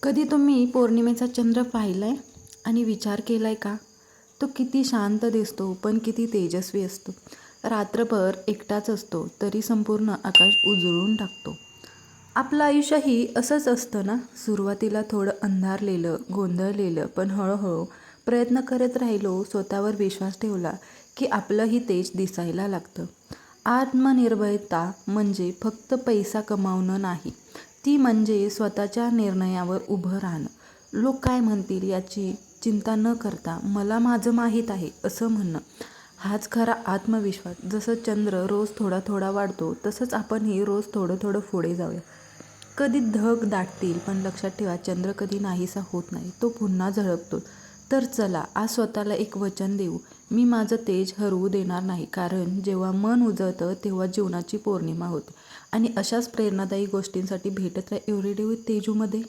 कधी तुम्ही पौर्णिमेचा चंद्र पाहिलाय आणि विचार केलाय का? तो किती शांत दिसतो पण किती तेजस्वी असतो. रात्रभर एकटाच असतो तरी संपूर्ण आकाश उजळून टाकतो. आपलं आयुष्यही असंच असतं ना. सुरुवातीला थोडं अंधारलेलं, गोंधळलेलं, पण हळूहळू प्रयत्न करत राहिलो, स्वतःवर विश्वास ठेवला की आपलंही तेज दिसायला लागतं. आत्मनिर्भरता म्हणजे फक्त पैसा कमावणं नाही, ती म्हणजे स्वतःच्या निर्णयावर उभं राहणं. लोक काय म्हणतील याची चिंता न करता मला माझं माहीत आहे असं म्हणणं, हाच खरा आत्मविश्वास. जसं चंद्र रोज थोडा थोडा वाढतो, तसंच आपणही रोज थोडं थोडं पुढे जाऊया. कधी ढग दाटतील, पण लक्षात ठेवा, चंद्र कधी नाहीसा होत नाही, तो पुन्हा झळकतो. तर चला आज स्वतःला एक वचन देऊ, मी माझं तेज हरवू देणार नाही. कारण जेव्हा मन उजळतं तेव्हा जीवनाची पौर्णिमा होते. आणि अशाच प्रेरणादायी गोष्टींसाठी भेटत राहा एव्हरीडे विथ तेजूमध्ये.